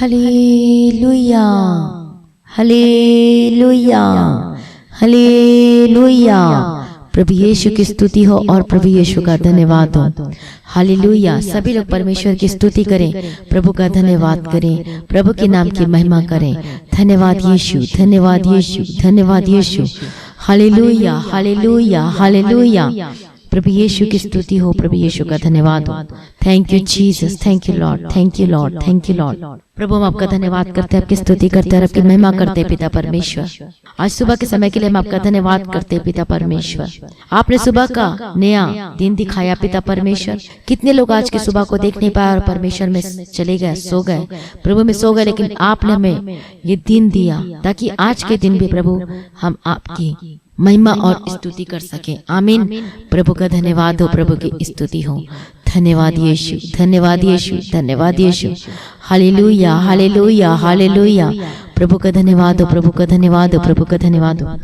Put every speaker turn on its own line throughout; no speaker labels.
Hallelujah, हालेलुया, हालेलुया। प्रभु यीशु की स्तुति हो और प्रभु यीशु का धन्यवाद हो। हालेलुया। सभी लोग परमेश्वर की स्तुति करें, प्रभु का धन्यवाद करें, प्रभु के नाम की महिमा करें। धन्यवाद यीशु, धन्यवाद यीशु, धन्यवाद यीशु। हालेलुया, हालेलुया, हालेलुया। प्रभु यीशु की स्तुति हो, प्रभु यीशु का धन्यवाद हो। Thank you Jesus, thank you lord, thank you lord, thank you lord. प्रभु हम आपका धन्यवाद करते हैं, आपकी स्तुति करते हैं, आपकी महिमा करते हैं पिता परमेश्वर। आज सुबह के समय के लिए हम आपका धन्यवाद करते हैं पिता परमेश्वर। आपने सुबह का नया दिन दिखाया पिता परमेश्वर। कितने लोग आज की सुबह को देख नहीं पाए और परमेश्वर में चले गए, सो गए, प्रभु में सो गए, लेकिन आपने हमें ये दिन दिया ताकि आज के दिन भी प्रभु हम आपकी महिमा और स्तुति कर सके। आमीन। प्रभु का धन्यवाद हो, प्रभु की स्तुति हो। धन्यवाद यीशु, धन्यवाद यीशु, धन्यवाद यीशु। हालेलुया, हालेलुया, हालेलुया। प्रभु का धन्यवाद हो, प्रभु का धन्यवाद हो, प्रभु का धन्यवाद हो।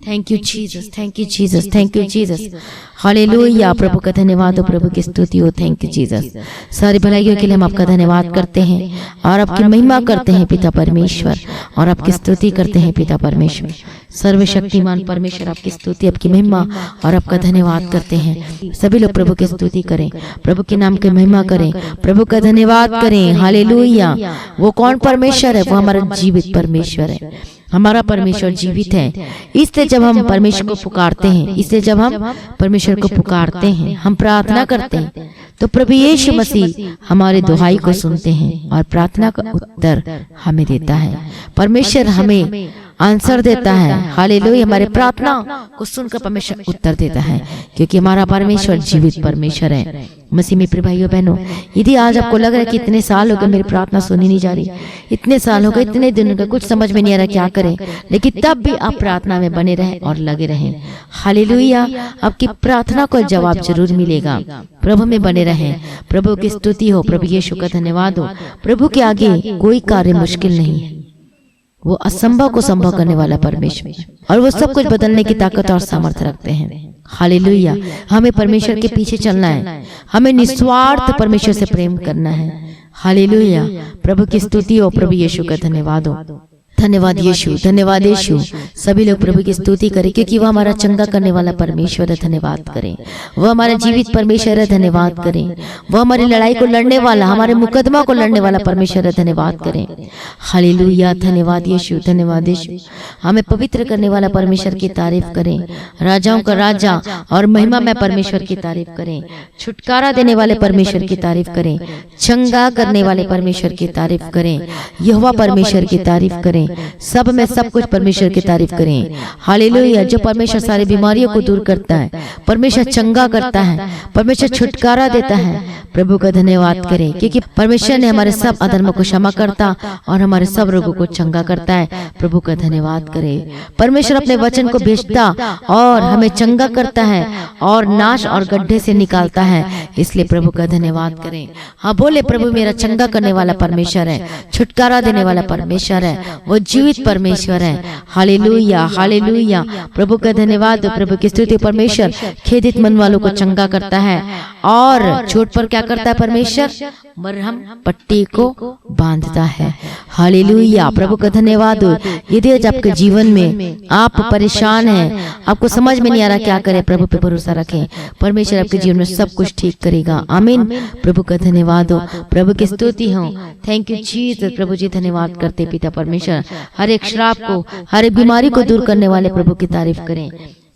Thank you Jesus, thank you Jesus, thank you Jesus. हालेलुया। प्रभु का धन्यवाद हो, प्रभु की स्तुति हो। Thank you Jesus. सारी भलाइयों के लिए हम आपका धन्यवाद करते हैं और आपकी महिमा करते हैं पिता परमेश्वर, और आपकी स्तुति करते हैं पिता परमेश्वर। सर्वशक्तिमान परमेश्वर, आपकी स्तुति, आपकी महिमा और आपका धन्यवाद करते हैं। सभी लोग प्रभु की स्तुति करें, प्रभु के नाम की महिमा करें, प्रभु का धन्यवाद करें। हालेलुया। वो कौन परमेश्वर है? वो हमारा जीवित परमेश्वर है। हमारा परमेश्वर जीवित है। इसलिए जब हम परमेश्वर को पुकारते हैं, इसलिए जब हम परमेश्वर को पुकारते हैं, हम प्रार्थना करते हैं, तो प्रभु यीशु मसीह हमारे दुहाई को सुनते हैं और प्रार्थना का उत्तर हमें देता है। परमेश्वर हमें आंसर देता है। हालेलुया। हमारे प्रार्थना को सुनकर परमेश्वर उत्तर देता है, क्योंकि हमारा परमेश्वर जीवित परमेश्वर है। मसीह में प्रिय भाइयों बहनों, यदि आज आपको लग रहा है कि इतने साल हो गए मेरी प्रार्थना सुनी नहीं जा रही, इतने साल हो गए, इतने दिन हो गए, कुछ समझ में नहीं आ रहा क्या करें, लेकिन तब भी आप प्रार्थना में बने रहें और लगे रहें। हालेलुया। आपकी प्रार्थना को जवाब जरूर मिलेगा। प्रभु में बने रहें, प्रभु की स्तुति हो, प्रभु यीशु का धन्यवाद हो। प्रभु के आगे कोई कार्य मुश्किल नहीं है। वो असंभव को संभव करने वाला परमेश्वर, और वो सब कुछ बदलने की ताकत और सामर्थ्य रखते हैं। हालेलुया। हमें परमेश्वर के पीछे चलना है, हमें निस्वार्थ परमेश्वर से प्रेम करना है। हालेलुया। प्रभु की स्तुति हो, प्रभु यीशु का धन्यवाद हो। धन्यवाद यीशु, धन्यवाद यीशु। सभी लोग प्रभु की स्तुति करें, क्योंकि वह हमारा चंगा करने वाला परमेश्वर है। धन्यवाद करें। वह हमारा जीवित परमेश्वर है। धन्यवाद करें। वह हमारी लड़ाई को लड़ने वाला, हमारे मुकदमा को लड़ने वाला परमेश्वर है। धन्यवाद करें। हालेलुया। धन्यवाद यीशु, धन्यवाद यीशु। हमें पवित्र करने वाला परमेश्वर की तारीफ करें। राजाओं का राजा और महिमा में परमेश्वर की तारीफ करें। छुटकारा देने वाले परमेश्वर की तारीफ करें। चंगा करने वाले परमेश्वर की तारीफ करें। यहोवा परमेश्वर की तारीफ करें। सब में सब कुछ परमेश्वर की तारीफ करें। हालेलुया। जो परमेश्वर सारी बीमारियों को दूर करता है, परमेश्वर चंगा करता है, परमेश्वर छुटकारा देता है। प्रभु का धन्यवाद करें, क्योंकि परमेश्वर ने हमारे सब अधर्मों को क्षमा करता और हमारे सब रोगों को चंगा करता है। प्रभु का धन्यवाद करें। परमेश्वर अपने वचन को भेजता और हमें चंगा करता है और नाश और गड्ढे से निकालता है। इसलिए प्रभु का धन्यवाद करें। हाँ बोले, प्रभु मेरा चंगा करने वाला परमेश्वर है, छुटकारा देने वाला परमेश्वर है, वो जीवित परमेश्वर है। हालेलुया, हालेलुया। प्रभु का धन्यवाद, प्रभु की स्तुति। परमेश्वर खेदित मन वालों को चंगा करता है और चोट पर क्या करता है? परमेश्वर मरहम पट्टी को बांधता है। हालेलुया। प्रभु का धन्यवाद। यदि आज आपके जीवन में आप परेशान हैं, आपको समझ में नहीं आ रहा क्या करें, प्रभु पे भरोसा रखें। परमेश्वर आपके जीवन में सब कुछ ठीक करेगा। आमीन। प्रभु का धन्यवाद हो, प्रभु की स्तुति हो। Thank you Jesus. प्रभु जी धन्यवाद करते पिता परमेश्वर। हर एक श्राप को, हर एक बीमारी को दूर करने वाले प्रभु की तारीफ करें।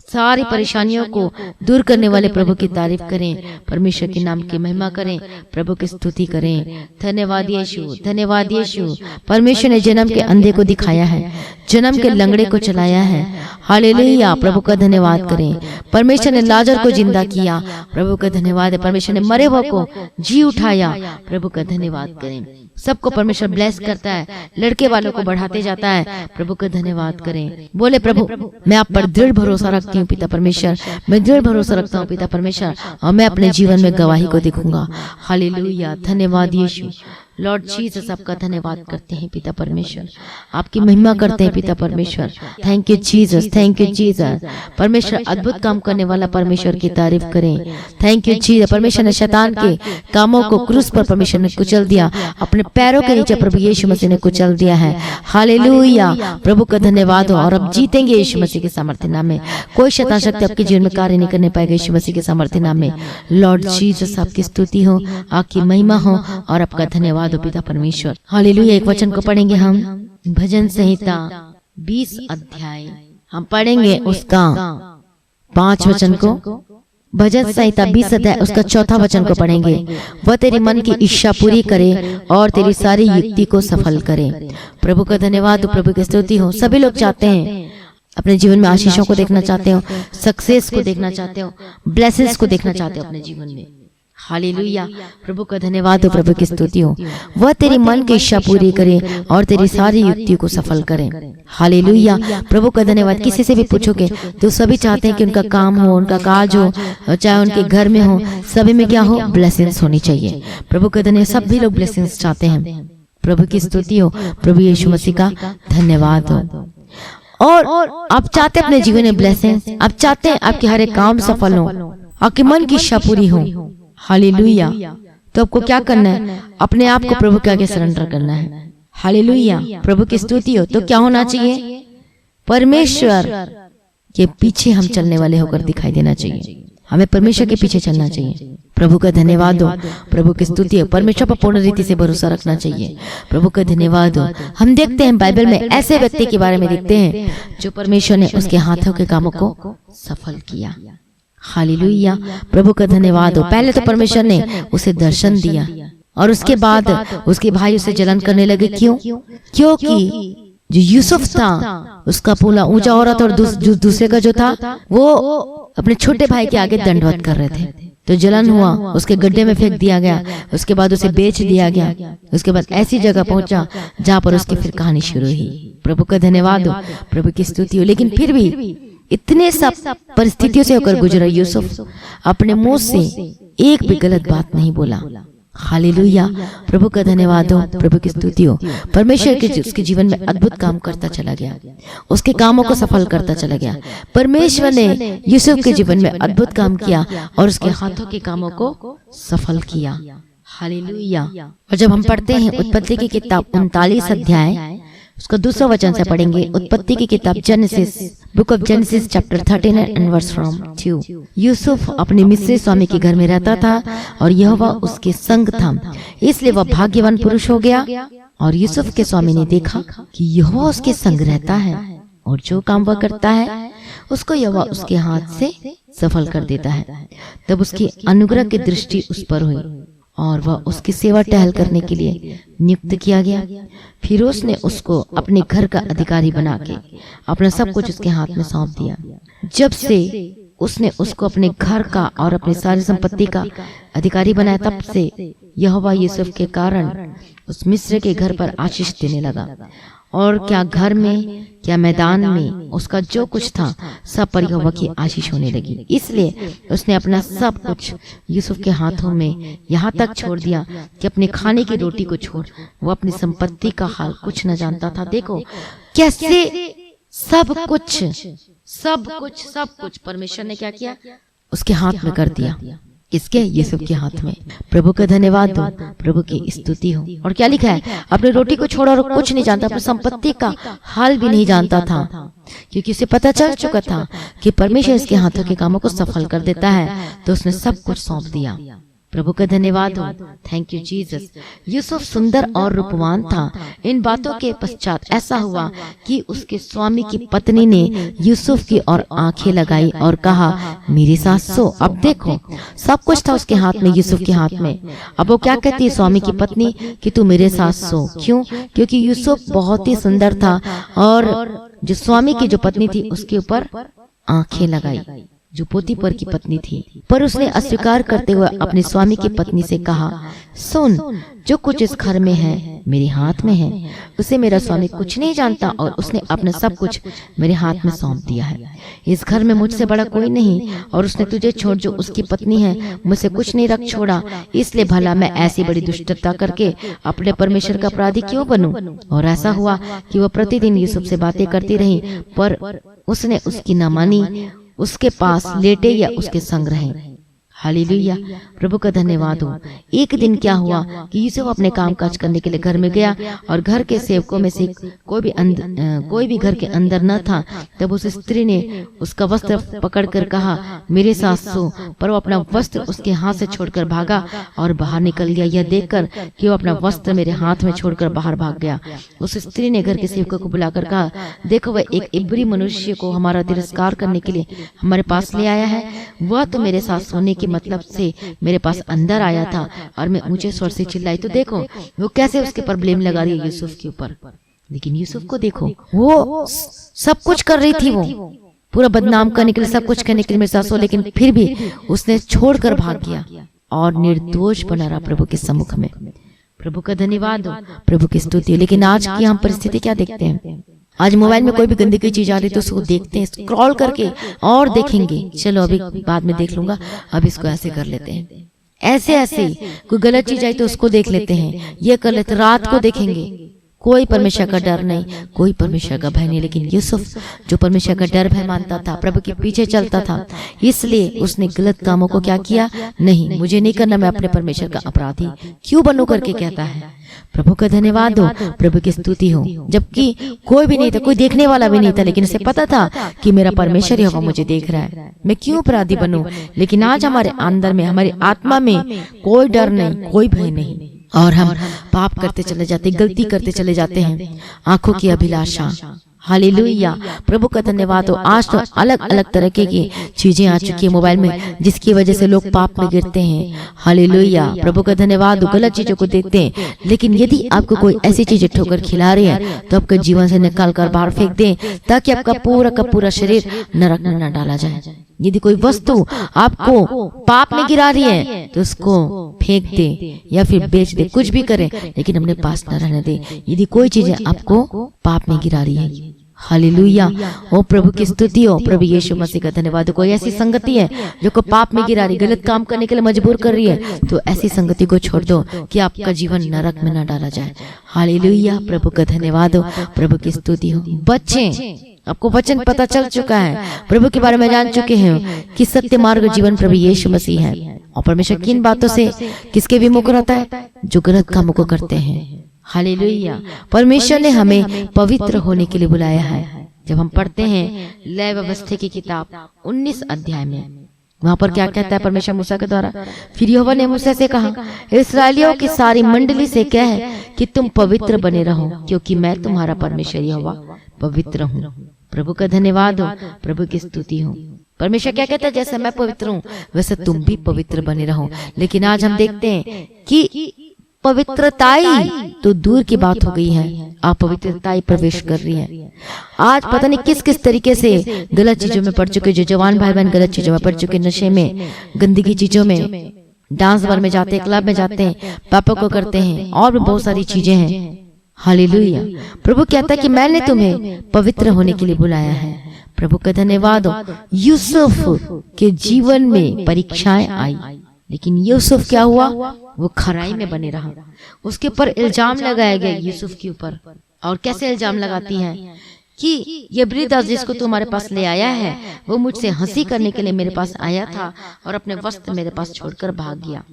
सारी परेशानियों को दूर करने वाले प्रभु की तारीफ करें। परमेश्वर के नाम की महिमा करें, प्रभु की स्तुति करें। धन्यवाद यीशु, धन्यवाद यीशु। परमेश्वर ने जन्म के अंधे को दिखाया है, जन्म के लंगड़े को चलाया है। हालेलुया। प्रभु का धन्यवाद करें। परमेश्वर ने लाजर को जिंदा किया। प्रभु का धन्यवाद है। परमेश्वर ने मरे हुए को जी उठाया। प्रभु का धन्यवाद करें। सबको परमेश्वर ब्लेस करता है, लड़के वालों को बढ़ाते जाता है। प्रभु का धन्यवाद करें। बोले, प्रभु मैं आप पर दृढ़ भरोसा रखती हूँ पिता परमेश्वर, मैं दृढ़ भरोसा रखता हूँ पिता परमेश्वर, और मैं अपने जीवन में गवाही को दिखूंगा। हालेलुया। धन्यवाद यीशु, लॉर्ड जीसस, आपका धन्यवाद करते हैं पिता परमेश्वर, आपकी महिमा करते हैं पिता परमेश्वर। Thank you Jesus, thank you Jesus. परमेश्वर अद्भुत काम करने वाला परमेश्वर की तारीफ करें। Thank you Jesus. परमेश्वर ने शैतान के कामों को क्रूस पर परमेश्वर ने कुचल दिया, अपने पैरों के नीचे प्रभु यीशु मसीह ने कुचल दिया है। हालेलुया, प्रभु का धन्यवाद हो। और अब जीतेंगे यीशु मसीह के सामर्थ्य नाम में। कोई शैतान शक्ति आपके जीवन में कार्य नहीं करने पाएगा यीशु मसीह के सामर्थ्य नाम में। लॉर्ड जीसस, आपकी स्तुति हो, आपकी महिमा हो और आपका धन्यवाद हो पिता परमेश्वर। हालेलुया। एक वचन को पढ़ेंगे हम, भजन संहिता 20 अध्याय, हम पढ़ेंगे उसका 5 वचन को। भजन संहिता 20 अध्याय उसका 4था वचन को पढ़ेंगे। वह तेरे मन की इच्छा पूरी करे और तेरी सारी युक्ति को सफल करे। प्रभु का धन्यवाद हो, प्रभु की स्तुति हो। सभी लोग चाहते हैं अपने जीवन में आशीषों को देखना चाहते हो, सक्सेस को देखना चाहते हो, ब्लेसिंग्स को देखना चाहते हो अपने जीवन में। हालेलुया, प्रभु का धन्यवाद हो, प्रभु की स्तुति हो। वह तेरी मन की इच्छा पूरी करे और तेरी सारी युक्ति को सफल करे। हालेलुया, प्रभु का धन्यवाद। किसी से भी पूछोगे तो सभी चाहते हैं कि उनका काम हो, उनका काज हो, चाहे उनके घर में हो, सभी में क्या हो, ब्लेसिंग्स होनी चाहिए। प्रभु का धन्यवाद। सभी लोग ब्लेसिंग्स चाहते हैं। प्रभु की स्तुति हो, प्रभु यीशु मसीह का धन्यवाद हो। और आप चाहते हैं अपने जीवन में ब्लेसिंग्स, आप चाहते हैं आपके हर एक काम सफल हो, आपके मन की इच्छा पूरी हो। हालेलुया, तो आपको क्या करना है, अपने आप को प्रभु के आगे सरेंडर करना है। हालेलुया, प्रभु की स्तुति हो। तो क्या होना चाहिए, परमेश्वर के पीछे हम चलने वाले होकर दिखाई देना चाहिए। हमें परमेश्वर के पीछे चलना चाहिए। प्रभु का धन्यवाद हो, प्रभु की स्तुति हो। परमेश्वर पर पूर्ण रीति से भरोसा रखना चाहिए। प्रभु का धन्यवाद हो। हम देखते हैं बाइबल में ऐसे व्यक्ति के बारे में देखते हैं जो परमेश्वर ने उसके हाथों के कामों को सफल किया। हालेलुया, प्रभु का धन्यवाद हो। पहले तो परमेश्वर ने उसे दर्शन दिया और उसके बाद उसके भाई उसे जलन करने लगे। क्यों? क्योंकि जो यूसुफ था उसका पूरा ऊंचा हो रहा था और दूसरे का जो था वो अपने छोटे भाई के आगे दंडवत कर रहे थे। तो जलन हुआ, उसके गड्ढे में फेंक दिया गया, उसके बाद उसे बेच दिया गया। उसके बाद ऐसी जगह पहुंचा जहां पर उसकी फिर कहानी शुरू हुई। प्रभु का धन्यवाद हो, प्रभु की स्तुति हो। लेकिन फिर भी इतने सब परिस्थितियों से होकर गुजरा यूसुफ अपने मुंह से एक भी गलत बात नहीं बोला। हालेलुया, प्रभु का धन्यवाद हो, प्रभु की स्तुति हो। परमेश्वर के उसके जीवन में अद्भुत काम करता चला गया, उसके कामों को सफल करता चला गया। परमेश्वर ने यूसुफ के जीवन में अद्भुत काम किया और उसके हाथों के कामों को सफल किया। हालेलुया। और जब हम पढ़ते हैं उत्पत्ति की किताब 39 अध्याय उसका 2 वचन से पढ़ेंगे। उत्पत्ति की किताब Genesis, book of Genesis chapter 13 and verse from 2। Yusuf अपने मिस्री स्वामी के घर में रहता था और यहोवा उसके संग था, इसलिए वह भाग्यवान पुरुष हो गया। और यूसुफ के स्वामी ने देखा कि यहोवा उसके संग रहता है और जो काम वह करता है उसको यहोवा उसके हाथ से सफल कर देता है। तब उसकी अनुग्रह की दृष्टि उस पर हुई और वह उसकी सेवा टहल करने के लिए नियुक्त किया गया। फिर उसने उसको अपने घर का अधिकारी बना के अपना सब कुछ उसके हाथ में सौंप दिया। जब से उसने उसको अपने घर का और अपनी सारी संपत्ति का अधिकारी बनाया, तब से यहोवा यूसुफ के कारण उस मिस्र के घर पर आशीष देने लगा। और क्या घर में क्या मैदान में उसका जो कुछ था सब पर यहोवा की आशीष होने लगी। इसलिए उसने अपना सब कुछ यूसुफ के हाथों में यहाँ तक छोड़ दिया कि अपने खाने की रोटी को छोड़ वो अपनी संपत्ति का हाल कुछ न जानता था। देखो कैसे सब कुछ परमेश्वर ने क्या किया, उसके हाथ में कर दिया। किसके? यूसुफ के हाथ में। प्रभु का धन्यवाद हो, प्रभु की स्तुति हो। और क्या लिखा है, अपनी रोटी को छोड़ा और कुछ नहीं जानता, अपनी संपत्ति का हाल भी नहीं जानता था, क्योंकि उसे पता चल चुका था कि परमेश्वर इसके हाथों के कामों को सफल कर देता है। तो उसने सब कुछ सौंप दिया। प्रभु का धन्यवाद हो, थैंक यू जीसस। यूसुफ सुंदर और रूपवान था। इन बातों के पश्चात ऐसा हुआ कि उसके स्वामी की पत्नी ने यूसुफ की ओर आंखें लगाई और कहा, मेरे साथ सो। अब देखो सब कुछ था उसके हाथ में, यूसुफ के हाथ में। अब वो क्या कहती है स्वामी की पत्नी कि तू मेरे साथ सो। क्यों? क्योंकि यूसुफ बहुत ही सुंदर था और जो स्वामी की जो पत्नी थी उसके ऊपर आंखें लगाई। जो पोतीपर की पत्नी थी। पर उसने अस्वीकार करते हुए अपने स्वामी की पत्नी से कहा, सुन, जो कुछ इस घर में है मेरे हाथ में है। उसे मेरा स्वामी कुछ नहीं जानता और उसने अपना सब कुछ मेरे हाथ में सौंप दिया है। इस घर में मुझसे बड़ा कोई नहीं और उसने तुझे छोड़, जो उसकी पत्नी है, मुझसे कुछ नहीं रख छोड़ा। इसलिए भला मैं ऐसी बड़ी दुष्टता करके अपने परमेश्वर का अपराधी क्यों बनूं? और ऐसा हुआ कि वह प्रतिदिन यूसुफ से बातें करती रही, पर उसने उसकी न मानी, उसके पास लेटे या उसके संग रहे। हालेलुया, प्रभु का धन्यवाद हो। एक दिन क्या हुआ कि यूसुफ अपने काम काज करने के लिए घर में गया और घर के सेवकों में से कोई भी घर के अंदर न था। तब उस स्त्री ने उसका वस्त्र पकड़कर कहा, मेरे साथ सो। पर वो अपना वस्त्र उसके हाथ से छोड़कर भागा और बाहर निकल गया। यह देखकर कि वो अपना वस्त्र मेरे हाथ में छोड़कर बाहर भाग गया, उस स्त्री ने घर के सेवकों को बुलाकर कहा, देखो, वह एक इब्री मनुष्य को हमारा तिरस्कार करने के लिए हमारे पास ले आया है। वह तो मेरे साथ सोने की मतलब से मेरे पास अंदर आया था और मैं ऊंचे स्वर से चिल्लाई, तो देखो वो कैसे उसके पर ब्लेम लगा रही है यूसुफ के ऊपर। लेकिन यूसुफ को देखो, वो सब कुछ कर रही थी, वो पूरा बदनाम करने के लिए, सब कुछ करने के लिए मेरे साथ सो, लेकिन फिर भी उसने छोड़कर भाग गया और निर्दोष बना रहा प्रभु के सम्मुख में। प्रभु का धन्यवाद हो, प्रभु की स्तुति। लेकिन आज की हम परिस्थिति क्या देखते हैं? आज मोबाइल में कोई भी गंदी चीज आ रही तो उसको देखते हैं, स्क्रॉल करके और देखेंगे, चलो अभी बाद में देख लूंगा, अब इसको ऐसे कर लेते हैं। ऐसे कोई गलत चीज आई तो उसको देख लेते हैं, ये कर लेते, रात को देखेंगे। कोई परमेश्वर का डर नहीं, कोई परमेश्वर का भय नहीं। लेकिन यूसुफ जो परमेश्वर का डर भय मानता था, प्रभु के पीछे चलता था, इसलिए उसने गलत कामों को क्या किया? नहीं, मुझे नहीं करना, मैं अपने परमेश्वर का अपराधी क्यों बनूं करके कहता है। प्रभु का धन्यवाद हो, प्रभु की स्तुति हो। जबकि कोई भी नहीं था, कोई देखने वाला भी नहीं था, लेकिन उसे पता था कि मेरा परमेश्वर यहोवा मुझे देख रहा है, मैं क्यों अपराधी बनूं। लेकिन आज हमारे अंदर में, हमारी आत्मा में कोई डर नहीं, कोई भय नहीं, और हम पाप करते चले जाते, गलती करते चले जाते हैं, आंखों की अभिलाषा। हालेलुया, प्रभु का धन्यवाद हो। आज तो अलग अलग तरह की चीजें आ चुकी है मोबाइल में, जिसकी वजह से लोग पाप में गिरते हैं। हालेलुया, प्रभु का धन्यवाद हो। गलत चीजों को देखते हैं, लेकिन यदि आपको कोई ऐसी चीजें ठोकर खिला रही है तो आपके जीवन से निकाल कर बाहर फेंक दें, ताकि आपका पूरा का पूरा शरीर नरक में न डाला जाए। यदि कोई वस्तु आपको पाप में गिरा रही है तो उसको फेंक दे या फिर बेच दे, कुछ भी करें, लेकिन अपने पास न रहने दे यदि कोई चीज आपको पाप में गिरा रही है। हालेलुया, ओ प्रभु की स्तुति हो, प्रभु यीशु मसीह का धन्यवाद। कोई ऐसी संगति है जो को पाप में गिरा रही, गलत काम करने के लिए मजबूर कर रही है, तो ऐसी संगति को छोड़ दो कि आपका जीवन नरक में न डाला जाए। हालेलुया, प्रभु का धन्यवाद हो, प्रभु की स्तुति हो। बच्चे, आपको वचन पता चल चुका है, प्रभु के बारे में जान चुके हैं कि सत्य मार्ग जीवन प्रभु यीशु मसीह है। और परमेश्वर किन बातों से किसके विमुख रहता है? जो गलत कामों को करते हैं। हालेलुया, परमेश्वर ने हमें पवित्र होने के लिए बुलाया है। जब हम पढ़ते हैं लय व्यवस्था की किताब 19 अध्याय में, वहां पर क्या कहता है परमेश्वर मूसा के द्वारा? फिर यहोवा ने मूसा से कहा, इस्राएलियों की सारी मंडली से कह कि तुम पवित्र बने रहो, क्योंकि मैं तुम्हारा परमेश्वर यहोवा पवित्र हूँ। प्रभु का धन्यवाद हो, प्रभु की स्तुति हो। परमेश्वर क्या कहता है? जैसे मैं पवित्र हूँ वैसे तुम भी पवित्र बने रहो। लेकिन आज हम देखते हैं कि पवित्रताई तो दूर की बात हो गई है, अपवित्रताई प्रवेश कर रही है। आज पता नहीं किस किस तरीके से गलत चीजों में पड़ चुके, जो जवान भाई बहन गलत चीजों में पड़ चुके, नशे में, गंदगी चीजों में, डांस बार में जाते हैं, क्लब में जाते हैं, पापों को करते हैं, और भी बहुत सारी चीजें हैं। हालेलुया, प्रभु कहता है कि मैंने तुम्हें पवित्र होने के लिए बुलाया है। प्रभु का धन्यवाद हो। यूसुफ के जीवन में परीक्षाएं आई, लेकिन यूसुफ क्या हुआ? वो खराई में बने रहा। उसके ऊपर इल्जाम लगाया गया यूसुफ के ऊपर। और कैसे इल्जाम लगाती हैं कि ये वृद्ध जिसको तुम्हारे पास ले आया है, वो मुझसे हंसी करने के लिए मेरे पास आया था और अपने वस्त्र मेरे पास छोड़कर भाग गया।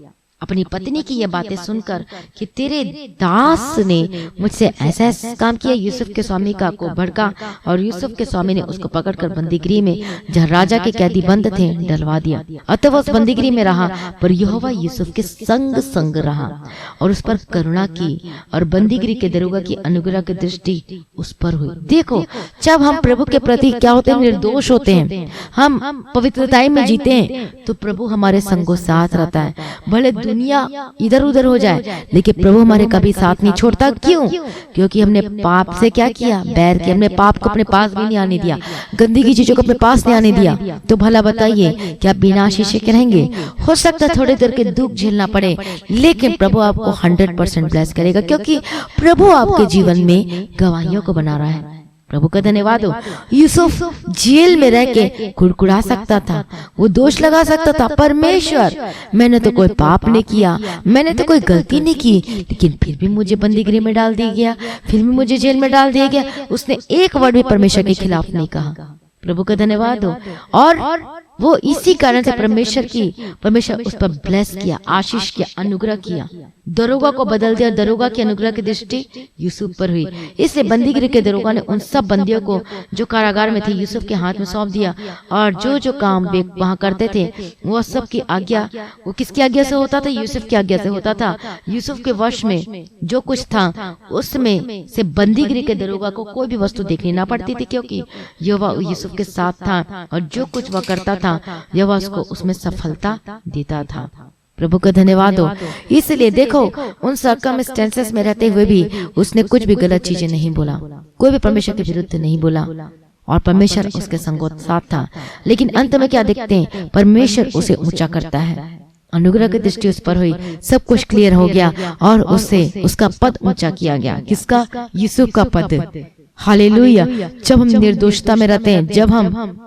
अपनी पत्नी की ये बातें सुनकर कि तेरे दास ने मुझसे ऐसा काम किया, यूसुफ के स्वामी का को भड़का और यूसुफ के स्वामी ने उसको पकड़कर बंदीगृह में, जहाँ राजा के कैदी बंद थे, डलवा दिया। अतः वह उस बंदीगृह में रहा, पर यहोवा यूसुफ के संग संग रहा और उस पर करुणा की, और बंदीगृह के दरोगा की अनुग्रह की दृष्टि उस पर हुई। देखो, जब हम प्रभु के प्रति क्या होते हैं? निर्दोष होते हैं, हम पवित्रताई में जीते हैं, तो प्रभु हमारे संगों साथ रहता है। भले दुनिया इधर उधर हो जाए, लेकिन प्रभु हमारे कभी साथ नहीं छोड़ता। क्यों? क्योंकि हमने पाप से क्या किया? बैर किया। हमने पाप को अपने पास भी नहीं आने दिया, गंदगी चीजों को अपने पास नहीं आने दिया। तो भला बताइए क्या बिना आशीष के रहेंगे? हो सकता है थोड़ी देर के दुख झेलना पड़े, लेकिन प्रभु आपको 100% ब्लेस करेगा, क्योंकि प्रभु आपके जीवन में गवाहियों को बना रहा है। प्रभु का धन्यवाद हो। यूसुफ जेल में रह के कुड़कुड़ा सकता था, वो दोष लगा सकता था, परमेश्वर मैंने तो कोई पाप नहीं किया, मैंने तो कोई गलती नहीं की, लेकिन फिर भी मुझे बंदीगृह में डाल दिया गया, फिर भी मुझे जेल में डाल दिया गया। उसने एक वर्ड भी परमेश्वर के खिलाफ नहीं कहा। प्रभु का धन्यवाद हो। और वो इसी कारण से परमेश्वर उस पर ब्लेस किया, आशीष किया, अनुग्रह किया, दरोगा को बदल दिया। दरोगा की अनुग्रह की दृष्टि यूसुफ पर हुई। इसलिए बंदीगृह के दरोगा ने उन सब बंदियों को जो कारागार में थे यूसुफ के हाथ में सौंप दिया, और जो जो काम वे वहां करते थे वो सब की आज्ञा, वो किसकी आज्ञा से होता था? यूसुफ की आज्ञा से होता था। यूसुफ के वश में जो कुछ था उसमें से बंदीगृह के दरोगा को कोई भी वस्तु देखनी ना पड़ती थी, क्योंकि यहोवा यूसुफ के साथ था, और जो कुछ वह करता था यहोवा उसको उसमें सफलता देता था। प्रभु का धन्यवाद हो। इसलिए देखो, उन सर्कमस्टेंसेस में रहते हुए भी उसने कुछ भी गलत चीजें नहीं बोला, कोई भी परमेश्वर के विरुद्ध नहीं बोला, और परमेश्वर उसके संगों साथ था। लेकिन अंत में क्या देखते हैं? परमेश्वर उसे ऊंचा करता है, अनुग्रह की दृष्टि उस पर हुई, सब कुछ क्लियर हो गया, और उससे उसका पद ऊंचा किया गया। किसका? यूसुफ का पद। हालेलुया। जब हम निर्दोषता में रहते हैं, जब हम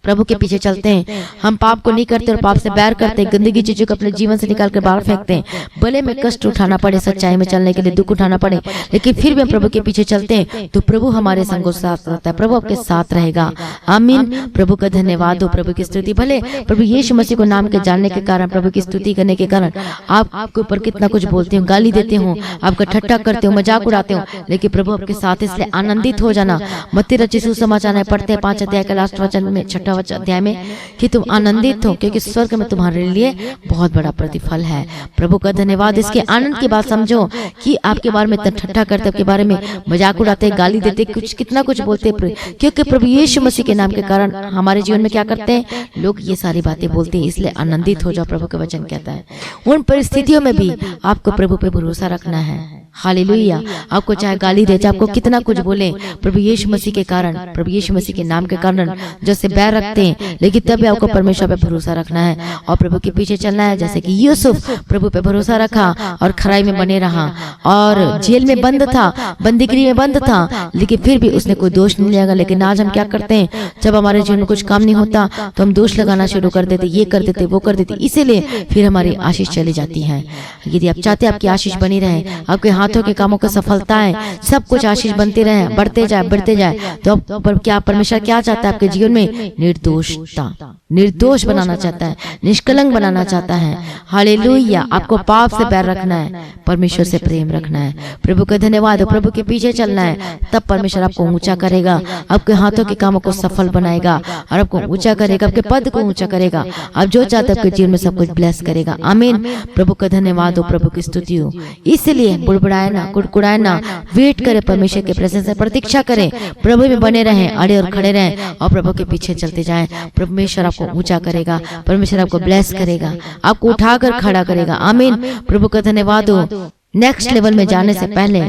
प्रभु के पीछे चलते हैं, हम पाप को नहीं करते और पाप से बैर करते हैं, गंदगी चीजों को अपने जीवन से निकाल कर बाहर फेंकते हैं, भले में कष्ट उठाना पड़े, सच्चाई में चलने के लिए दुख उठाना पड़े, लेकिन फिर भी हम प्रभु के पीछे चलते हैं, तो प्रभु हमारे संगों साथ रहता है, प्रभु आपके साथ रहेगा। आमीन। प्रभु का धन्यवाद हो। प्रभु की स्तुति। भले प्रभु यीशु मसीह को नाम के जानने के कारण, प्रभु की स्तुति करने के कारण आपके ऊपर कितना कुछ बोलते हो, गाली देते हो, आपका ठट्टा करते हो, मजाक उड़ाते हो, लेकिन प्रभु आपके साथ। इसलिए आनंदित हो जाना। मत्ती रचित सुसमाचार पढ़ते हैं 5 अध्याय के लास्ट वचन में, 6 अध्याय में, कि तुम आनंदित हो क्योंकि स्वर्ग में तुम्हारे लिए बहुत बड़ा प्रतिफल है। प्रभु का धन्यवाद। इसके आनंद की बात समझो कि आपके बारे में इतना ठट्ठा करते, आपके बारे में मजाक उड़ाते, गाली देते, कुछ कितना कुछ बोलते, क्योंकि प्रभु यीशु मसीह के नाम के कारण हमारे जीवन में क्या करते हैं? लोग ये सारी बातें बोलते हैं। इसलिए आनंदित हो जाओ। प्रभु का वचन कहता है उन परिस्थितियों में भी आपको प्रभु पे भरोसा रखना है। हालेलुया। आपको चाहे गाली दे, चाहे आपको कितना कुछ बोले, प्रभु यीशु मसीह के कारण, प्रभु यीशु मसीह के नाम के कारण जैसे बैर रखते हैं, लेकिन तब भी आपको परमेश्वर पे भरोसा रखना है और प्रभु के पीछे चलना है। जैसे कि यूसुफ प्रभु पे भरोसा रखा और खराई में बने रहा, और जेल में बंद था, बंदीगृह में बंद था, लेकिन फिर भी उसने कोई दोष नहीं लगाया। लेकिन आज हम क्या करते हैं? जब हमारे जीवन में कुछ काम नहीं होता तो हम दोष लगाना शुरू कर देते, ये कर देते, वो कर देते, इसीलिए फिर हमारी आशीष चली जाती है। यदि आप चाहते हैं आपकी आशीष बनी रहे, आपके हाथों के कामों की सफलताएं, सब कुछ आशीष बनते रहे, बढ़ते जाए, बढ़ते जाए, तो क्या परमेश्वर क्या चाहता है आपके जीवन में? निर्दोषता, निर्दोष बनाना चाहता है, निष्कलंक बनाना चाहता है। हालेलुया। आपको पाप से बैर रखना है, परमेश्वर से प्रेम रखना है। प्रभु का धन्यवाद। प्रभु के पीछे चलना है, तब परमेश्वर आपको ऊंचा करेगा, आपके हाथों के कामों को सफल बनाएगा और आपको ऊंचा करेगा, आपके पद को ऊंचा करेगा। आप जो चाहते आपके जीवन में सब कुछ ब्लेस करेगा। आमीन। प्रभु का धन्यवाद हो। प्रभु की स्तुति हो। इसलिए बुड़बुड़ाए ना, कुड़कुड़ाए ना, वेट करे, परमेश्वर के प्रेजेंस में प्रतीक्षा करें, प्रभु में बने रहें, अड़े और खड़े रहें और प्रभु के पीछे चलते जाएं। परमेश्वर आपको ऊंचा करेगा, परमेश्वर आपको ब्लेस करेगा, आपको उठाकर खड़ा करेगा। आमीन। प्रभु का धन्यवाद हो। नेक्स्ट लेवल में जाने से पहले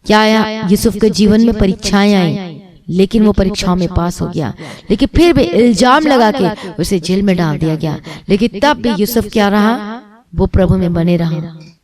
क्या आया? यूसुफ के जीवन में परीक्षाएं आई, लेकिन वो परीक्षाओं में पास हो गया, लेकिन फिर भी इल्जाम लगा के उसे जेल में डाल दिया गया, लेकिन तब भी यूसुफ क्या रहा? वो प्रभु में बने रहा।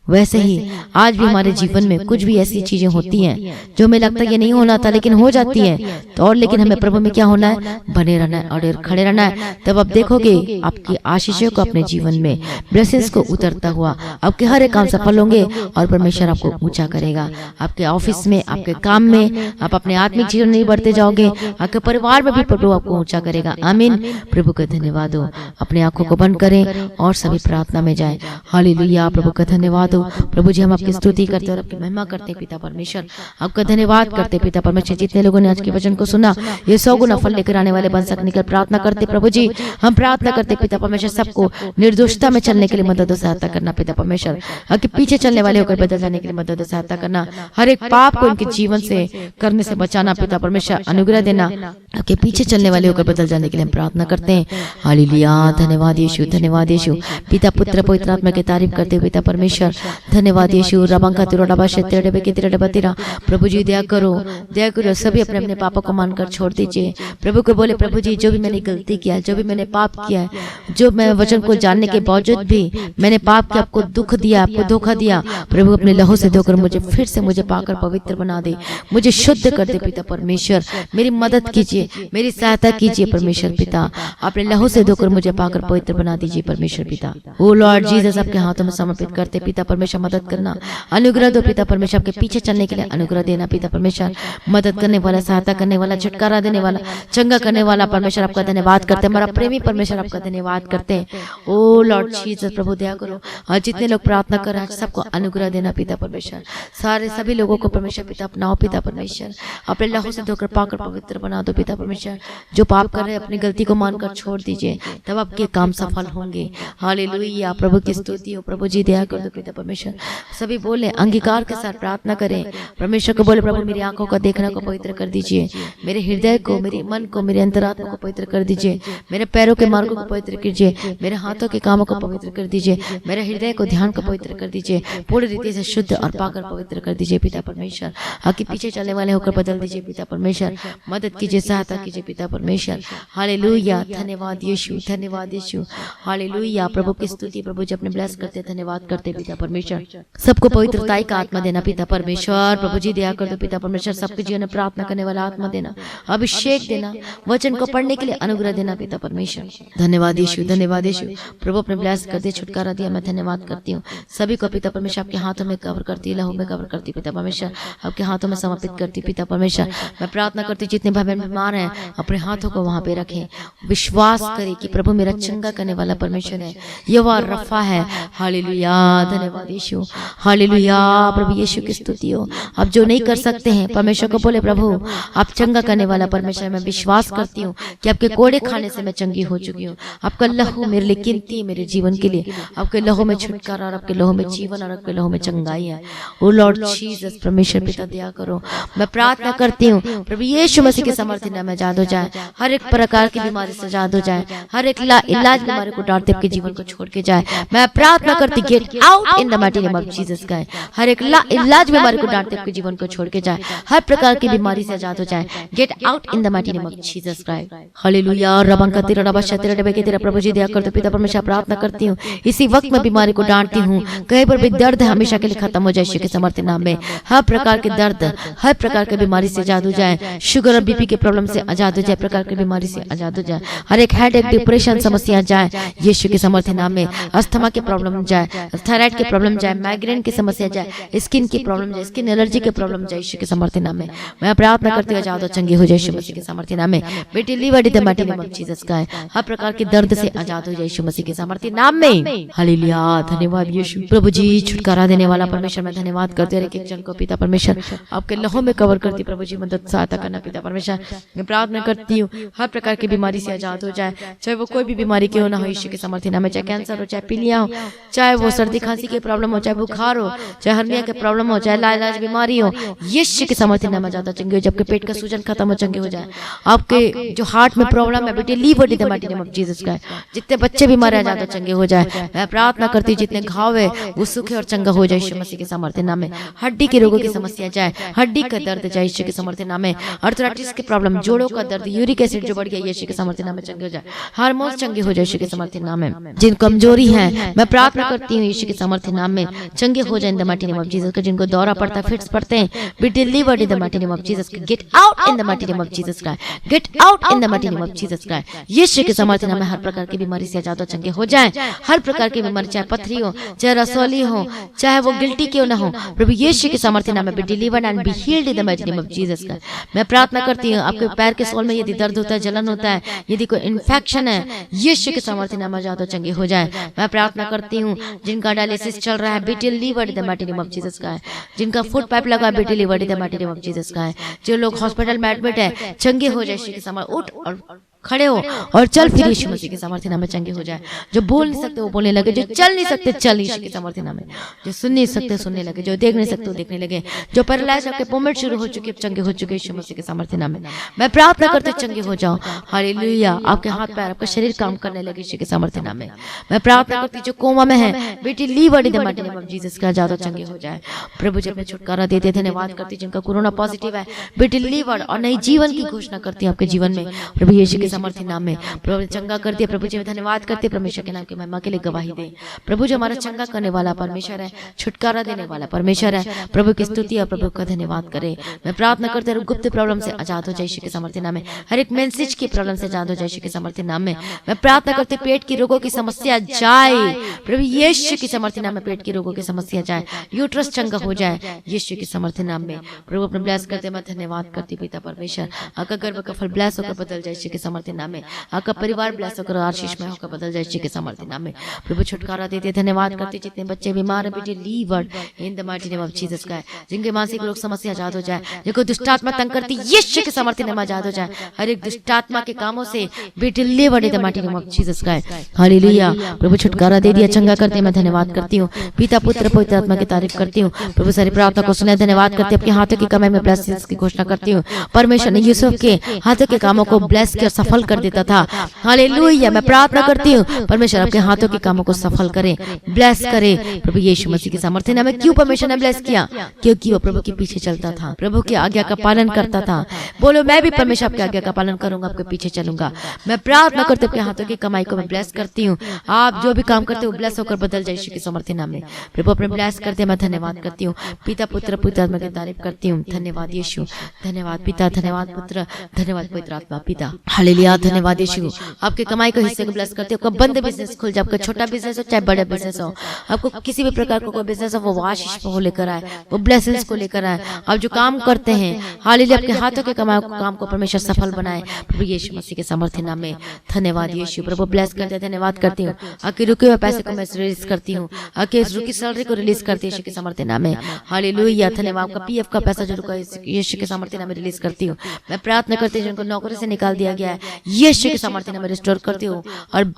वैसे ही आज भी हमारे जीवन में कुछ भी ऐसी चीजें होती हैं जो हमें लगता है ये नहीं होना था, लेकिन हो जाती है, तो और लेकिन हमें प्रभु में क्या होना है? बने रहना है और खड़े रहना है। तब आप देखोगे आपकी आशीषों को अपने जीवन में, ब्लेसिंग्स को उतरता हुआ, आपके हर एक काम सफल होंगे और परमेश्वर आपको ऊंचा करेगा। आपके ऑफिस में, आपके काम में, आप अपने आत्मिक जीवन में बढ़ते जाओगे, आपके परिवार में भी प्रभु आपको ऊंचा करेगा। आमीन। प्रभु का धन्यवाद हो। अपने आंखों को बंद करें और सभी प्रार्थना में जाए। हालेलुया। प्रभु का धन्यवाद। धन्यवाद हो प्रभु जी। हम आपकी स्तुति करते और आपकी महिमा करते पिता परमेश्वर, आपका धन्यवाद करते पिता परमेश्वर। जितने लोगों ने आज के वचन को सुना ये 100 गुना फल लेकर आने वाले बन सकने की प्रार्थना करते प्रभु जी। हम प्रार्थना करते पिता परमेश्वर सबको निर्दोषता में चलने के लिए मदद और सहायता करना पिता परमेश्वर। आपके पीछे चलने वाले होकर बदल जाने के लिए मदद और सहायता करना। हर एक पाप को इनके जीवन से करने से बचाना पिता परमेश्वर, अनुग्रह देना। आपके पीछे चलने वाले होकर बदल जाने के लिए हम प्रार्थना करते हैं। हालेलुया, धन्यवाद यीशु, धन्यवाद यीशु। पिता पुत्र पवित्र आत्मा की तारीफ करते हुए पिता परमेश्वर, धन्यवाद यीशु। रबंका तिरोडा क्षेत्र के तिरडबा तिरा प्रभु जी दया करो, दया करो। सभी अपने अपने पापों को मानकर छोड़ दीजिए। प्रभु को बोले प्रभु जी जो भी मैंने गलती किया है, जो भी मैंने पाप किया है, जो मैं वचन को जानने के बावजूद भी मैंने पाप किया, आपको दुख दिया, आपको धोखा दिया, प्रभु अपने लहू से धोकर मुझे फिर से मुझे पाकर पवित्र बना दे, मुझे शुद्ध कर दे पिता परमेश्वर। मेरी मदद कीजिए, मेरी सहायता कीजिए परमेश्वर पिता। अपने लहू से धोकर मुझे पाकर पवित्र बना दीजिए परमेश्वर पिता। ओ लॉर्ड जीसस आपके हाथों में समर्पित करते पिता परमेश्वर, मदद करना, अनुग्रह दो पिता परमेश्वर। आपके पीछे चलने के लिए अनुग्रह देना पिता परमेश्वर। मदद करने वाला, सहायता करने वाला, छुटकारा देने वाला, चंगा करने वाला परमेश्वर आपका धन्यवाद करते हैं। हमारा प्रेमी परमेश्वर आपका धन्यवाद करते हैं। ओ लॉर्ड जीसस प्रभु दया करो। और जितने लोग प्रार्थना कर रहे हैं सबको अनुग्रह देना पिता परमेश्वर। सारे सभी लोगों को परमेश्वर पिता अपनाओ पिता परमेश्वर। अपने लहू से धोकर पाकर पवित्र बना दो पिता परमेश्वर। जो पाप कर रहे हैं अपनी गलती को मानकर छोड़ दीजिए, तब आपके काम सफल होंगे। हालेलुया, प्रभु की स्तुति हो। प्रभु जी दया कर दो पिता परमेश्वर। सभी बोले अंगीकार के साथ प्रार्थना करें परमेश्वर को, बोले प्रभु मेरी आंखों का देखना को पवित्र कर दीजिए, मेरे हृदय को, मेरे मन को, मेरे अंतरात्मा को पवित्र कर दीजिए, मेरे पैरों के मार्गों को पवित्र कीजिए, मेरे हाथों के कामों को पवित्र कर दीजिए, मेरे हृदय को, ध्यान को पवित्र कर दीजिए, पूरी रीति से शुद्ध और पाकर पवित्र कर दीजिए पिता परमेश्वर। आपके पीछे चलने वाले होकर बदल दीजिए पिता परमेश्वर। मदद कीजिए, सहायता कीजिए पिता परमेश्वर। हालेलुया, धन्यवाद यीशु, धन्यवाद यीशु। हालेलुया, प्रभु की स्तुति। प्रभु जी अपने ब्लेस करते, धन्यवाद करते पिता परमेश्वर। सबको पवित्रताई का आत्मा देना पिता परमेश्वर। प्रभु जी दया कर दो पिता परमेश्वर। सबके जीवन में प्रार्थना करने वाला आत्मा देना, अभिषेक देना, वचन को पढ़ने के लिए अनुग्रह देना पिता परमेश्वर। धन्यवाद यीशु, धन्यवाद यीशु। प्रभु अपने ब्लेस कर दे, छुटकारा दिया, मैं धन्यवाद करती हूँ। सभी को पिता परमेश्वर आपके हाथों में कवर करती, लहू में कवर करती पिता परमेश्वर। आपके हाथों में समर्पित करती पिता परमेश्वर। मैं प्रार्थना करती जितने भाई बहन बीमार हैं अपने हाथों को वहां पे रखें। विश्वास करें कि प्रभु मेरा चंगा करने वाला परमेश्वर है, यहोवा रफा है। हालेलुया, धन्यवाद यीशु। हालेलुया, प्रभु यीशु की स्तुति हो। आप जो नहीं कर सकते हैं परमेश्वर को बोले प्रभु आप चंगा करने वाला परमेश्वर। मैं विश्वास करती हूँ कि आपके कोड़े खाने से मैं चंगी हो चुकी हूँ। आपका लहू मेरे लिए कीमती है, मेरे जीवन के लिए। आपके लहू में छुटकारा और आपके लहू में जीवन और आपके लहू में चंगाई है। ओ लॉर्ड जीसस परमेश्वर पिता दया करो। मैं प्रार्थना करती हूँ प्रभु यीशु मसीह के समर्थन में आजाद हो जाए, हर एक प्रकार की बीमारी से आजाद हो जाए, हर एक इलाज बीमारी को डांटते आपके जीवन को छोड़ के जाए। मैं प्रार्थना करती gate out in the mighty name of Jesus का। हर एक इलाज बीमारी को डांटते आपके जीवन को छोड़ के जाए, हर प्रकार की बीमारी से आजाद हो जाए। Get out in the mighty name of Jesus Christ. Hallelujah, रबंका तिरा डबा शतिरा डबे के तेरा प्रभु जी दया कर दो पिता परमेश्वर। प्रार्थना करती हूँ इसी वक्त मैं बीमारी को डांटती हूँ। कहीं पर भी दर्द है हमेशा के लिए खत्म हो जाए यीशु के समर्थन नाम में। हर प्रकार के दर्द, हर प्रकार की बीमारी से आजाद हो जाए। शुगर और बीपी के प्रॉब्लम से आजाद हो जाए, प्रकार की बीमारी से आजाद हो जाए। हर एक हेडेक, डिप्रेशन समस्या जाए यीशु के समर्थन नाम में। अस्थमा के प्रॉब्लम जाए, थायराइड के प्रॉब्लम जाए, माइग्रेन की समस्या जाए, स्किन की प्रॉब्लम जाए, स्किन एलर्जी के प्रॉब्लम जाए यीशु के समर्थन नाम में। मैं प्रार्थना करती हूँ आजाद और चंगी हो जाए यीशु मसीह के समर्थन नाम में। Be deliver in the mighty name of Jesus का। हर प्रकार के दर्द से आजाद हो जाए यीशु मसीह के समर्थन नाम में। हालेलुया, धन्यवाद यीशु। प्रभु जी छुटकारा देने वाला परमेश्वर, मैं धन्यवाद करती हूँ। एक जन को पिता परमेश्वर आपके लहू में कवर करती प्रभु जी, मदद सहायता करना पिता परमेश्वर। मैं प्रार्थना करती हूँ हर प्रकार की बीमारी से आजाद हो जाए, चाहे वो कोई भी बीमारी क्यों ना हो यीशु के समर्थन नाम में। चाहे कैंसर हो, चाहे पीलिया हो, चाहे वो सर्दी खांसी की प्रॉब्लम हो, चाहे बुखार हो, चाहे हर्निया की प्रॉब्लम हो, चाहे लाइलाज बीमारी हो, यीशु के समर्थन नाम में ज्यादा चंगे हो। जबकि पेट का सूजन खत्म हो, चंगे हो जाए। आपके जो हार्ट में प्रॉब्लम है बेटे leave in the mighty name of Jesus का। जितने बच्चे बीमार हैं ज्यादा चंगे हो जाए। मैं प्रार्थना करती हूँ जितने घाव है वो सूखे और चंगा हो जाए यीशु मसीह के समर्थन नाम में। हड्डी के रोगों की समस्या जाए, हड्डी का दर्द जाए यीशु के समर्थन नाम में। अर्थराइटिस की प्रॉब्लम, जोड़ों का दर्द, यूरिक एसिड जो बढ़ गया यीशु के समर्थन नाम में चंगे हो जाए। हार्मोन्स चंगे हो जाए यीशु के समर्थन नाम में। जिन कमजोरी है मैं प्रार्थना करती हूँ यीशु के समर्थन नाम में चंगे हो जाए in the mighty name of Jesus का। जिनको दौरा पड़ता है, फिट्स पड़ते हैं, be delivered in the mighty name of Jesus का। Get out in the mighty name of Jesus का। Get out in the mighty name of Jesus का। यीशु के समर्थन नाम में हर प्रकार की बीमारी से आजाद और चंगे हो जाए। हर प्रकार की बीमारी, चाहे पथरी हो, चाहे रसौली हो, चाहे वो गिल्टी क्यों ना हो, प्रभु यीशु के समर्थन नाम में be delivered and be healed in the mighty name of Jesus का। मैं प्रार्थना करती हूँ आपके पैर के सोल में यदि दर्द होता है, जलन होता है, यदि कोई इन्फेक्शन है, यीशु के समर्थन नाम में आजाद और चंगे हो जाए। मैं प्रार्थना करती हूँ जिनका डायलिसिस चल रहा है, B delivered in the mighty name of Jesus का है। जिनका फुट पाइप लगा, B delivered in the mighty name of Jesus का है। जो लोग हॉस्पिटल में एडमिट है, चंगे हो जाए यीशु के सामर्थ्य, उठ और खड़े हो और चल, फिर यीशु मसीह के सामर्थ्य नाम में चंगे हो जाए। जो बोल नहीं सकते वो बोलने लगे, जो चल नहीं सकते चल यीशु के सामर्थ्य नाम में, जो सुन नहीं सकते सुनने लगे, जो देख नहीं सकते वो देखने लगे, जो पैरालाइज आपके मोमेंट शुरू हो चुके चंगे हो चुके यीशु मसीह के सामर्थ्य नाम में। मैं प्रार्थना करते चंगे हो जाओ। हालेलुया। आपके हाथ पैर आपका शरीर काम करने लगे यीशु के सामर्थ्य नाम में। मैं प्रार्थना करती जो कोमा में है, be delivered in the mighty name of Jesus का ज्यादा चंगे हो जाए। प्रभु जी अपने छुटकारा देते, धन्यवाद करती जिनका कोरोना पॉजिटिव है, बेटी लीवर्ड और नई जीवन की घोषणा करती है आपके जीवन में प्रभु यीशु के सामर्थ्य नाम में। प्रभु चंगा कर दिया, प्रभु जी धन्यवाद करते, परमेश्वर के नाम की महिमा के लिए गवाही दे। प्रभु जो हमारा चंगा करने वाला परमेश्वर है, छुटकारा देने वाला परमेश्वर है, प्रभु की स्तुति और प्रभु का धन्यवाद करे। मैं प्रार्थना करते हूँ गुप्त प्रॉब्लम से आजाद हो जाए यीशु के सामर्थ्य नाम में। हर एक मैसेज की प्रॉब्लम से आजाद हो जाए यीशु के सामर्थ्य नाम में। मैं प्रार्थना करते पेट की रोगों की समस्या जाए, प्रभु यीशु के सामर्थ्य नाम में पेट की रोगों की समस्या जाए, यूट्रस चंगा हो जाए यीशु के सामर्थ्य नाम में। प्रभु अपने ब्लेस करते मैं धन्यवाद करती पिता परमेश्वर। आपका गर्भ का फल ब्लेस होकर बदल जाए यीशु के सामर्थ्य नाम में। आपका परिवार ब्लेस होकर आशीष में होकर बदल जाए यीशु के सामर्थ्य नाम में। प्रभु छुटकारा देते, धन्यवाद करते जितने बच्चे बीमार हैं, be delivered in the mighty name of Jesus का है। जिनके मानसिक रोग समस्या आजाद हो जाए, जिनको दुष्टात्मा तंग करती यीशु के सामर्थ्य नाम आजाद हो जाए। हर एक दुष्टात्मा के कामों से be delivered in the mighty name of Jesus का है। हालेलुया। प्रभु छुटकारा दे दिया, चंगा करते मैं धन्यवाद करती हूँ। पिता पुत्र पवित्र आत्मा की तारीफ करती हूँ। प्रभु सारी प्रार्थना को सुने, धन्यवाद करती हूँ। अपने हाथों की कमाई में ब्लेसिंग्स की घोषणा करती हूँ। परमेश्वर ने यूसुफ के हाथों के कामों को ब्लेस कर सफल कर देता था। हालेलुया। मैं प्रार्थना करती हूँ परमेश्वर आपके हाथों के कामों को सफल करे, ब्लेस करे प्रभु यीशु मसीह के सामर्थ्य नाम में। क्यों परमेश्वर ने ब्लेस किया? क्योंकि वो प्रभु के पीछे चलता था, प्रभु की आज्ञा का पालन करता था। बोलो मैं भी परमेश्वर आपकी आज्ञा का पालन करूंगा, आपके पीछे चलूंगा। मैं प्रार्थना करते अपने हाथों की कमाई को मैं ब्लेस करती हूँ। आप जो भी काम करते हो ब्लेस होकर बदल जाए यीशु के सामर्थ्य नाम में। प्रभु अपने ब्लेस करते मैं धन्यवाद करती हूँ। पिता पुत्र पवित्र आत्मा की तारीफ करती हूँ। धन्यवाद यीशु, धन्यवाद पिता, धन्यवाद पुत्र, धन्यवाद पवित्र आत्मा पिता। हालेलुया। धन्यवाद यीशु। आपके कमाई को हिस्से को ब्लेस करते हो। आपका बंद बिजनेस खुल जाए, आपका छोटा बिजनेस हो चाहे बड़ा बिजनेस हो, आपको किसी भी प्रकार का कोई बिजनेस हो वो आशीष को लेकर आए, वो ब्लेसिंग्स को लेकर आए। आप जो काम करते हैं हालेलुया आपके हाथों के कमाई काम को परमेश्वर सफल बनाए प्रभु यीशु मसीह के सामर्थ्य नाम में। धन्यवाद यीशु। प्रभु ब्लेस करते, धन्यवाद करती हूँ। आपके रुके हुए पैसे को मैं रिलीज करती हूँ, आपके रुकी सैलरी को रिलीज करती है यीशु के सामर्थ्य नाम में। हालेलुया। धन्यवाद। आपका पीएफ का पैसा जो रुका यीशु के सामर्थ्य नाम में रिलीज करती हूँ। मैं प्रार्थना करती हूँ जिनको नौकरी से निकाल दिया गया है यीशु के सामर्थ्य नाम में रिस्टोर करती हूँ। और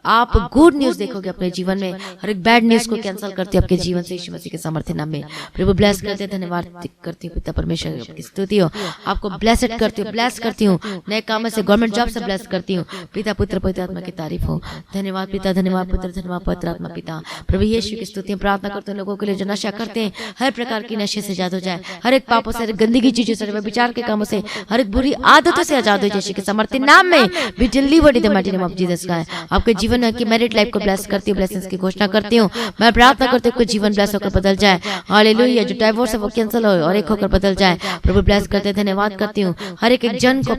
आप गुड न्यूज देखोगे अपने जीवन में, हर एक बैड न्यूज को कैंसिल करती है आपके जीवन से यीशु मसीह के सामर्थ्य नाम में। प्रभु ब्लेस करते हैं, धन्यवाद करती हूँ पिता परमेश्वर की स्तुति हो। आपको ब्लेसड करती हूँ, ब्लेस करती हूँ, नए कामों से गवर्नमेंट जॉब से ब्लेस करती हूँ। पिता पुत्र पवित्र आत्मा की तारीफ हो। धन्यवाद पिता, धन्यवाद पुत्र, धन्यवाद पवित्र आत्मा पिता। प्रभु यीशु की स्तुति प्रार्थना करते हैं लोगों के लिए जो नशा करते हैं, हर प्रकार की नशे से आजाद हो जाए, हर एक पापों से, हर एक गंदगी चीजों से, विचार के कामों से, हर एक बुरी आदतों से आजाद हो यीशु के सामर्थ्य नाम में। B delivered in the mighty name of Jesus का है। आपके जीवन में की मैरिड लाइफ को ब्लेस करती हूँ, ब्लेसिंग्स की घोषणा करती हूँ। मैं प्रार्थना करती हूँ जीवन ब्लेस होकर बदल जाए। हालेलुया। जो डाइवोर्स है वो कैंसिल हो और एक होकर बदल जाए। प्रभु ब्लेस करते, धन्यवाद करती हूँ। हर एक जन को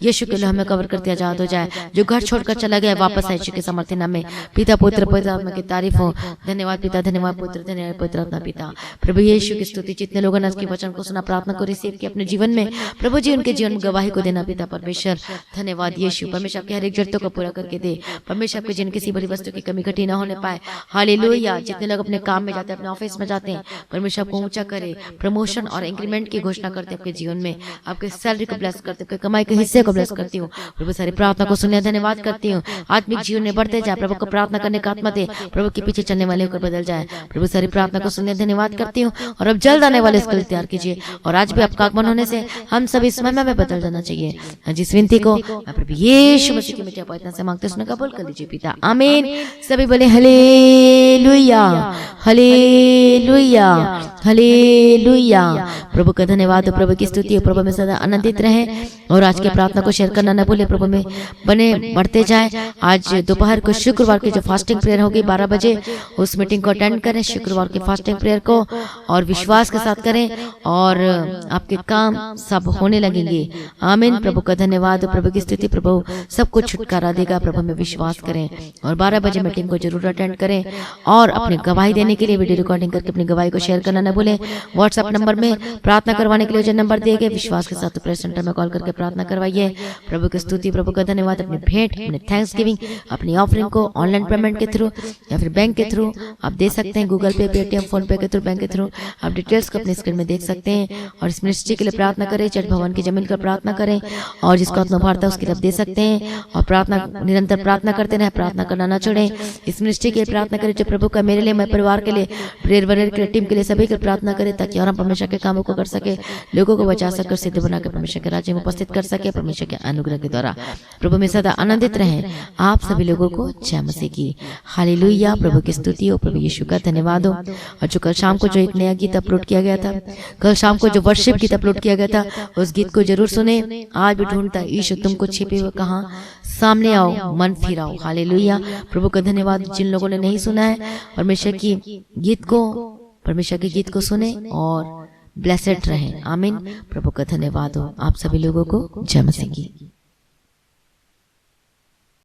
यीशु के लिए हमें कवर करते आजाद हो जाए। जो घर छोड़कर चला गया वापस आए यीशु के सामर्थ्य नाम में। पिता पुत्र पवित्र आत्मा की तारीफ हो। धन्यवाद पिता, धन्यवाद पुत्र, धन्यवाद पवित्र आत्मा पिता। प्रभु यीशु की स्तुति। जितने लोगों ने इसके वचन को सुना, प्रार्थना को रिसीव किया अपने जीवन में, प्रभु जी उनके जीवन में गवाही को देना पिता परमेश्वर। धन्यवाद यीशु। परमेश्वर आपके हर एक जरूरतों को पूरा करके दे। परमेश्वर आपके जीवन किसी बड़ी वस्तु की कमी घटी ना होने पाए। हालेलुया। जितने लोग अपने काम में जाते हैं, अपने ऑफिस में जाते हैं, परमेश्वर आपको ऊंचा करे, प्रमोशन और इंक्रीमेंट की घोषणा करते हैं आपके जीवन में। आपके सैलरी को ब्लेस करते, आपके कमाई के हिस्से को ब्लेस करती हूँ। प्रभु सारी प्रार्थना को सुने, धन्यवाद करती हूँ। आत्मिक जीवन में बढ़ते जाए, प्रभु को प्रार्थना करने का आत्मा दे, प्रभु के पीछे चलने वाले होकर बदल जाए। प्रभु सारी प्रार्थना को सुने, धन्यवाद करती हूँ। और अब जल्द आने वाले इसके लिए तैयार कीजिए। और आज भी आपका आगमन होने से हम सभी इस महिमा में बदल जाना चाहिए। जिस विनती को मैं प्रभु यीशु मसीह की मीठी आवाज से मांगते सुनने कबूल कर लीजिए पिता, आमीन। सभी बोले हालेलुया, हालेलुया, हालेलुया। प्रभु का धन्यवाद, प्रभु की स्तुति, प्रभु में सदा आनंदित रहे। और आज की प्रार्थना को शेयर करना न भूले, प्रभु में बने बढ़ते जाए। आज दोपहर को शुक्रवार की जो फास्टिंग प्रेयर होगी 12 बजे, उस मीटिंग को अटेंड करें, शुक्रवार की फास्टिंग प्रेयर को, और विश्वास के साथ करें और आपके काम सब होने लगेंगे। आमीन। प्रभु का धन्यवाद, प्रभु की स्तुति। स्तुति, प्रभु सब कुछ छुटकारा देगा। प्रभु में विश्वास करें और 12 बजे मीटिंग को जरूर अटेंड करें और अपने गवाही देने के लिए वीडियो रिकॉर्डिंग करके अपनी गवाही को शेयर करना न भूलें। व्हाट्सएप नंबर में प्रार्थना करवाने के लिए जो नंबर दिए गए, विश्वास के साथ प्रेयर सेंटर में कॉल करके प्रार्थना करवाइए। प्रभु की स्तुति, प्रभु का धन्यवाद। अपनी भेंट, अपने थैंक्स गिविंग, अपनी ऑफरिंग को ऑनलाइन पेमेंट के थ्रू या फिर बैंक के थ्रू आप दे सकते हैं। गूगल पे, पेटीएम, फोन पे के थ्रू, बैंक के थ्रू आप डिटेल्स को अपने स्क्रीन में देख सकते हैं। और इस मिनिस्ट्री के लिए प्रार्थना करें, चर्च भवन की जमीन का प्रार्थना करें और जिसको आत्मा भारता उसके लिए आप दे सकते हैं। और प्रार्थना, निरंतर प्रार्थना करते रहें, प्रार्थना करना ना छोड़ें। इस मिनिस्ट्री के लिए प्रार्थना करें जो प्रभु का मेरे लिए, मेरे परिवार के लिए, प्रेयर वर्यर के लिए, टीम के लिए, सभी के प्रार्थना करें ताकि और हम परमेश्वर के कामों को कर सके, लोगों को बचा सके, सिद्ध बना के परमेश्वर के राज्य में उपस्थित कर सके। परमेश्वर के अनुग्रह के द्वारा प्रभु में सदा आनंदित रहें। आप सभी लोगों को जय मसीह की। हालेलुया। प्रभु की स्तुति हो, प्रभु यीशु का धन्यवाद हो। और जो कल शाम को जो एक नया गीत अपलोड किया गया था, कल शाम को जो वर्शिप गीत अपलोड किया गया था, उस गीत को जरूर सुने। आज भी ढूंढता यीशु तुमको छिपे हुए कहाँ, सामने आओ, मन फिराओ। हालेलुया। प्रभु का धन्यवाद। जिन लोगों ने नहीं सुना है परमेश्वर की गीत को, परमेश्वर के गीत को सुने और ब्लेसेड रहें। आमीन। प्रभु का धन्यवाद हो। आप सभी लोगों को जय मसीह की।